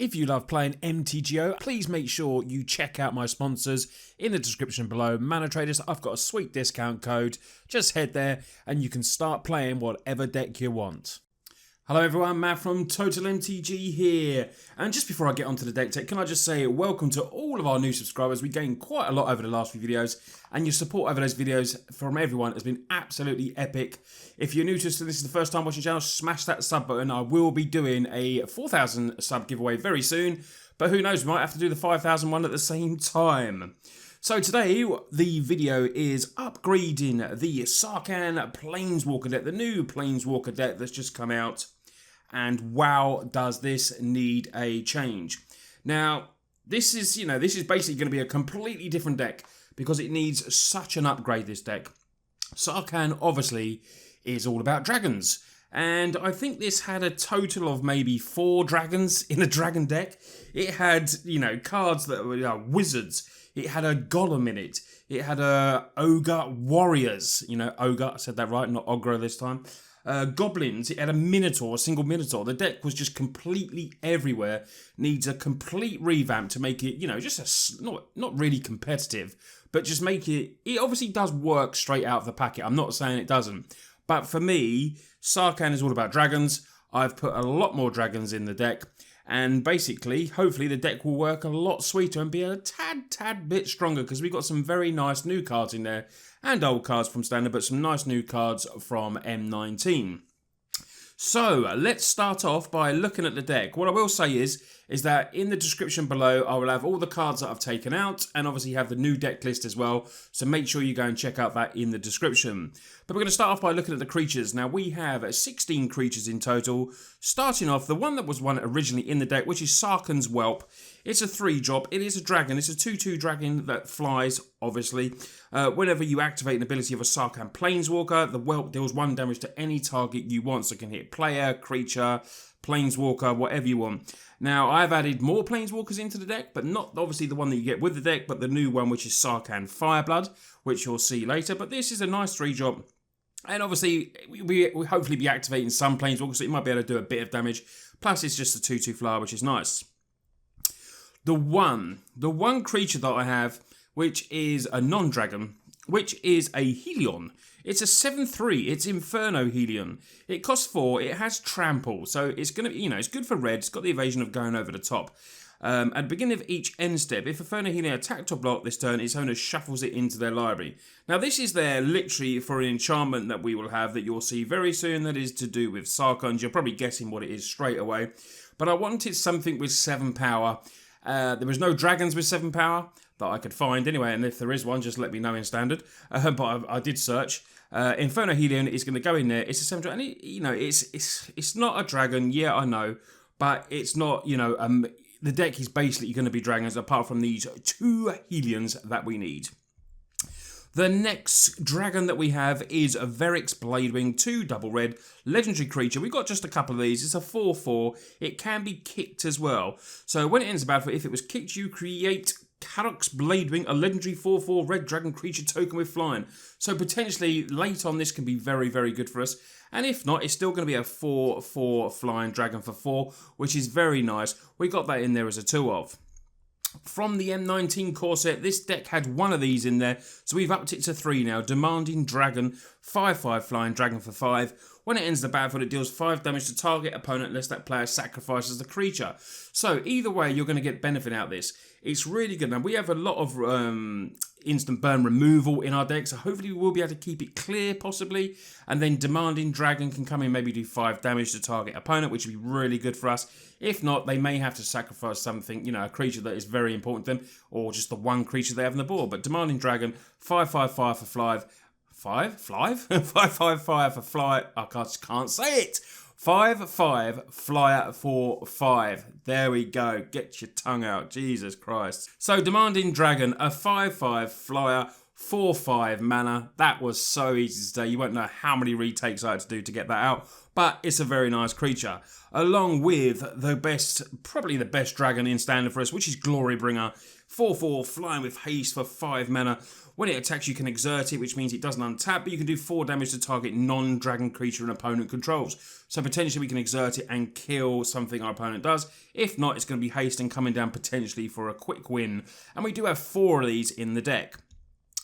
If you love playing MTGO, please make sure you check out my sponsors in the description below. Mana Traders, I've got a sweet discount code. Just head there and you can start playing whatever deck you want. Hello everyone, Matt from Total MTG here. And just before I get onto the deck tech, can I just say welcome to all of our new subscribers. We gained quite a lot over the last few videos, and your support over those videos from everyone has been absolutely epic. If you're new to us and this is the first time watching the channel, smash that sub button. I will be doing a 4,000 sub giveaway very soon, but who knows, we might have to do the 5,000 one at the same time. So today, the video is upgrading the Sarkhan Planeswalker deck, the new Planeswalker deck that's just come out. And wow, does this need a change. Now, this is basically going to be a completely different deck because it needs such an upgrade, this deck. Sarkhan, obviously, is all about dragons. And I think this had a total of maybe 4 dragons in a dragon deck. It had, cards that were wizards. It had a golem in it. It had a ogre warriors. Ogre, I said that right, not ogre this time. Goblins, it had a minotaur, a single minotaur. The deck was just completely everywhere. Needs a complete revamp to make it, just not really competitive, but just make it. It obviously does work straight out of the packet. I'm not saying it doesn't, but for me, Sarkhan is all about dragons. I've put a lot more dragons in the deck, and basically, hopefully, the deck will work a lot sweeter and be a tad bit stronger because we've got some very nice new cards in there. And old cards from Standard, but some nice new cards from M19. So, let's start off by looking at the deck. What I will say is that in the description below, I will have all the cards that I've taken out, and obviously have the new deck list as well, so make sure you go and check out that in the description. But we're going to start off by looking at the creatures. Now, we have 16 creatures in total, starting off, the one that was one originally in the deck, which is Sarkhan's Whelp. It's a 3-drop, it is a dragon, it's a 2/2 dragon that flies, obviously. Whenever you activate an ability of a Sarkhan Planeswalker, the Whelp deals 1 damage to any target you want, so it can hit player, creature, Planeswalker, whatever you want. Now, I've added more Planeswalkers into the deck, but not obviously the one that you get with the deck, but the new one, which is Sarkhan Fireblood, which you'll see later. But this is a nice 3-drop. And obviously, we hopefully be activating some Planeswalkers, so it might be able to do a bit of damage. Plus, it's just a 2/2 flyer, which is nice. The one creature that I have, which is a non-dragon, which is a Hellion. It's a 7/3. It's Inferno Hellion. It costs 4. It has trample, so it's gonna, it's good for red. It's got the evasion of going over the top. At the beginning of each end step, if Inferno Hellion attacked or blocked this turn, its owner shuffles it into their library. Now, this is there literally for an enchantment that we will have that you'll see very soon. That is to do with Sarkhan. You're probably guessing what it is straight away, but I wanted something with 7 power. There was no dragons with 7 power that I could find anyway, and if there is one, just let me know in Standard. But I did search. Inferno Hellion is going to go in there. It's a 7 dragon. It's not a dragon. Yeah, I know, but it's not. The deck is basically going to be dragons, apart from these 2 Hellions that we need. The next dragon that we have is a Verix Bladewing, 2 double red, legendary creature. We've got just a couple of these. It's a 4/4. It can be kicked as well. So when it ends the battle, if it was kicked, you create Verix Bladewing, a legendary 4/4 red dragon creature token with flying. So potentially late on, this can be very, very good for us. And if not, it's still going to be a 4/4 flying dragon for 4, which is very nice. We got that in there as a 2 of. From the M19 core set, this deck had 1 of these in there, so we've upped it to 3 now. Demanding Dragon, 5/5 flying dragon for 5. When it ends the battlefield, it deals 5 damage to target opponent unless that player sacrifices the creature. So either way, you're going to get benefit out of this. It's really good. Now, we have a lot of instant burn removal in our deck, so hopefully we will be able to keep it clear, possibly. And then Demanding Dragon can come in, maybe do 5 damage to target opponent, which would be really good for us. If not, they may have to sacrifice something, a creature that is very important to them, or just the one creature they have on the board. But Demanding Dragon, 5/5 for 5. 5/5 for fly. I can't say it. 5/5 flyer for 5. There we go. Get your tongue out. Jesus Christ. So Demanding Dragon, a 5/5 flyer 4/5 mana. That was so easy to do. You won't know how many retakes I had to do to get that out, but it's a very nice creature. Along with the best, probably the best dragon in standard for us, which is Glorybringer. 4/4, flying with haste for 5 mana. When it attacks, you can exert it, which means it doesn't untap, but you can do 4 damage to target non-dragon creature an opponent controls. So potentially we can exert it and kill something our opponent does. If not, it's going to be haste and coming down potentially for a quick win. And we do have 4 of these in the deck.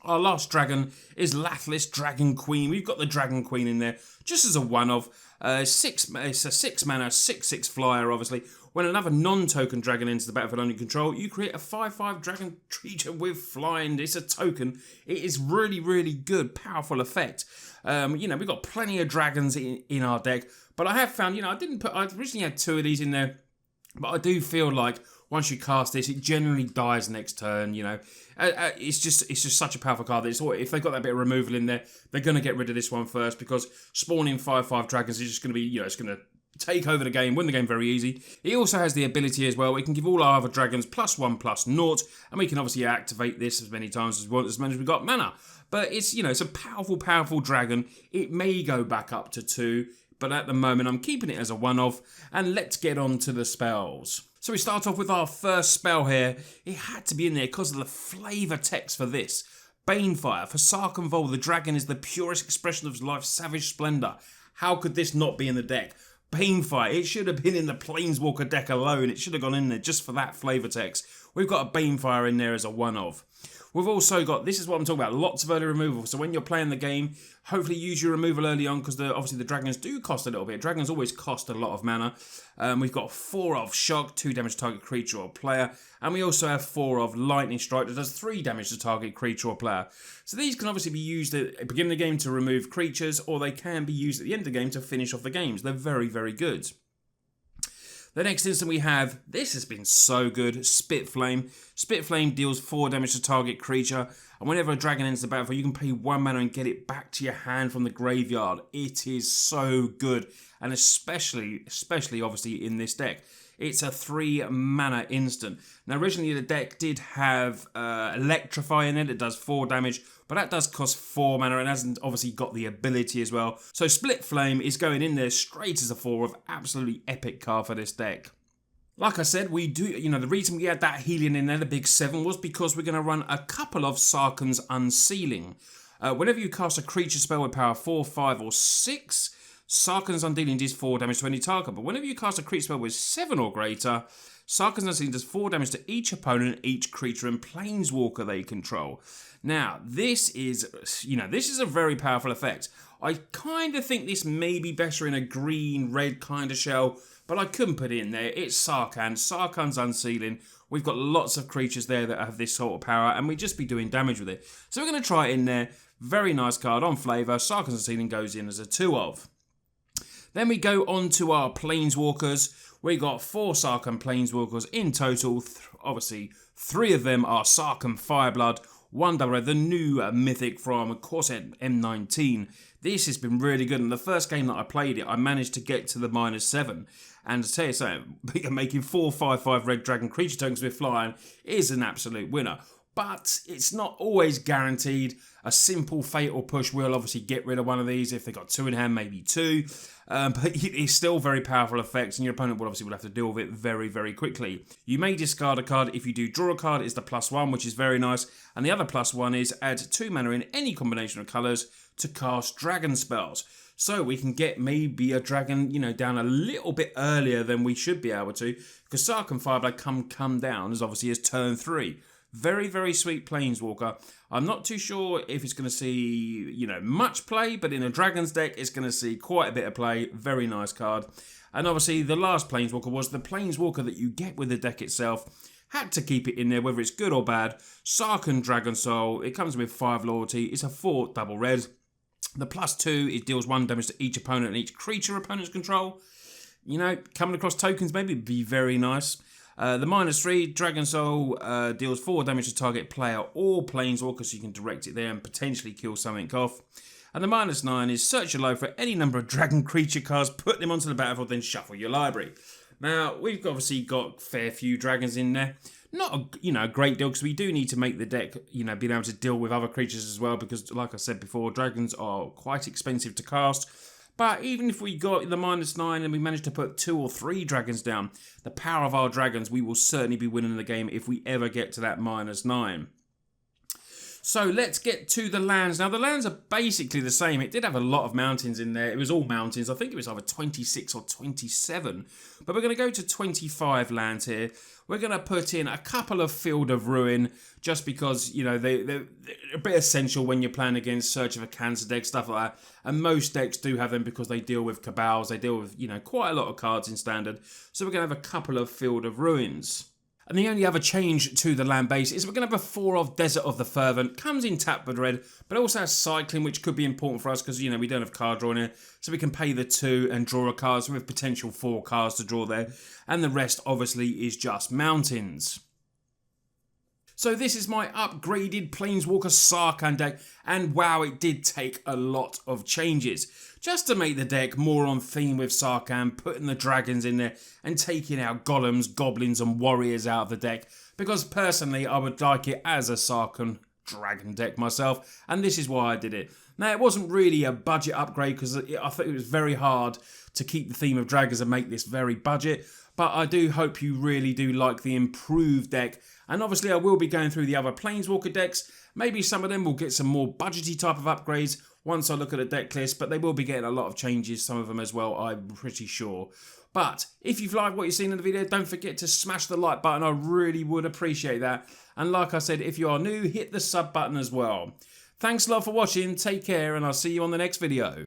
Our last dragon is Lathless Dragon Queen. We've got the Dragon Queen in there just as a one-of. It's a 6 mana, 6/6 flyer, obviously. When another non-token dragon enters the battlefield under control, you create a 5/5 dragon creature with flying. It's a token. It is really, really good, powerful effect. You know, we've got plenty of dragons in our deck, but I have found, you know, I originally had 2 of these in there, but I do feel like once you cast this, it generally dies next turn, you know. It's just such a powerful card that if they've got that bit of removal in there, they're going to get rid of this one first, because spawning 5/5 dragons is just going to be, you know, it's going to take over the game, win the game very easy. It also has the ability as well, we can give all our other dragons +1/+0, and we can obviously activate this as many times as we want, as many as we've got mana. But it's, you know, it's a powerful, powerful dragon. It may go back up to 2, but at the moment I'm keeping it as a one-off, and let's get on to the spells. So we start off with our first spell here. It had to be in there because of the flavour text for this. Banefire. For Sarkhan Dragonsoul, the dragon is the purest expression of life's savage splendour. How could this not be in the deck? Banefire. It should have been in the Planeswalker deck alone. It should have gone in there just for that flavour text. We've got a Banefire in there as a one-of. We've also got, this is what I'm talking about, lots of early removal. So when you're playing the game, hopefully use your removal early on, because obviously the dragons do cost a little bit. Dragons always cost a lot of mana. We've got 4 of Shock, 2 damage to target creature or player. And we also have 4 of Lightning Strike that does 3 damage to target creature or player. So these can obviously be used at the beginning of the game to remove creatures, or they can be used at the end of the game to finish off the games. They're very, very good. The next instant we have, this has been so good, Spitflame. Spitflame deals 4 damage to target creature, and whenever a dragon enters the battlefield, you can pay 1 mana and get it back to your hand from the graveyard. It is so good, and especially obviously in this deck. It's a 3 mana instant. Now originally the deck did have Electrify in it, it does 4 damage, but that does cost 4 mana and hasn't obviously got the ability as well. So Split Flame is going in there straight as a 4 of absolutely epic card for this deck. Like I said, we do, you know, the reason we had that Hellion in there, the big 7, was because we're going to run a couple of Sarkhan's Unsealing. Whenever you cast a creature spell with power 4, 5 or 6, Sarkhan's Unsealing does 4 damage to any target, but whenever you cast a creature spell with 7 or greater, Sarkhan's Unsealing does 4 damage to each opponent, each creature and planeswalker they control. Now, this is, you know, this is a very powerful effect. I kind of think this may be better in a green-red kind of shell, but I couldn't put it in there. It's Sarkhan's Unsealing. We've got lots of creatures there that have this sort of power, and we'd just be doing damage with it. So we're going to try it in there. Very nice card on flavour. Sarkhan's Unsealing goes in as a 2-of. Then we go on to our Planeswalkers. We got 4 Sarkhan Planeswalkers in total. Obviously, 3 of them are Sarkhan Fireblood, 1 double red, the new mythic from, of course, M19. This has been really good. And the first game that I played it, I managed to get to the -7. And to tell you something, making 4 5/5 red dragon creature tokens with flying is an absolute winner. But it's not always guaranteed. A simple fatal push will obviously get rid of one of these. If they've got 2 in hand, maybe 2. But it's still very powerful effects, and your opponent will have to deal with it very, very quickly. You may discard a card. If you do draw a card, it's the +1, which is very nice. And the other +1 is add 2 mana in any combination of colours to cast dragon spells. So we can get maybe a dragon, you know, down a little bit earlier than we should be able to, because Sarkhan Fireblood come down as obviously as turn 3. Very, very sweet Planeswalker. I'm not too sure if it's going to see, you know, much play, but in a Dragon's deck, it's going to see quite a bit of play. Very nice card. And obviously, the last Planeswalker was the Planeswalker that you get with the deck itself. Had to keep it in there, whether it's good or bad. Sarkhan Dragonsoul. It comes with 5 loyalty. It's a 4 double red. The +2, it deals 1 damage to each opponent and each creature opponents control. You know, coming across tokens maybe would be very nice. The -3, Dragonsoul deals 4 damage to target player or planeswalker, so you can direct it there and potentially kill something off. And the -9 is search your library for any number of dragon creature cards, put them onto the battlefield, then shuffle your library. Now, we've obviously got a fair few dragons in there. Not a great deal, because we do need to make the deck, being able to deal with other creatures as well, because like I said before, dragons are quite expensive to cast. But even if we got the -9 and we managed to put 2 or 3 dragons down, the power of our dragons, we will certainly be winning the game if we ever get to that -9. So let's get to the lands. Now the lands are basically the same. It did have a lot of mountains in there. It was all mountains. I think it was either 26 or 27. But we're going to go to 25 lands here. We're going to put in a couple of Field of Ruin, just because, they're a bit essential when you're playing against Search of a Cancer deck, stuff like that. And most decks do have them because they deal with Cabals. They deal with, quite a lot of cards in Standard. So we're going to have a couple of Field of Ruins. And the only other change to the land base is we're going to have a 4 of Desert of the Fervent. Comes in tapped with red, but also has cycling, which could be important for us because, we don't have card drawing here. So we can pay the 2 and draw a card. So we have potential 4 cards to draw there. And the rest, obviously, is just mountains. So this is my upgraded Planeswalker Sarkhan deck, and wow, it did take a lot of changes. Just to make the deck more on theme with Sarkhan, putting the dragons in there, and taking out golems, goblins and warriors out of the deck, because personally I would like it as a Sarkhan Dragon deck myself, and this is why I did it. Now, it wasn't really a budget upgrade, because I think it was very hard to keep the theme of dragons and make this very budget, but I do hope you really do like the improved deck. And obviously I will be going through the other Planeswalker decks. Maybe some of them will get some more budgety type of upgrades once I look at the deck list, but they will be getting a lot of changes, some of them as well, I'm pretty sure. But if you've liked what you've seen in the video, don't forget to smash the like button. I really would appreciate that. And like I said, if you are new, hit the sub button as well. Thanks a lot for watching, take care, and I'll see you on the next video.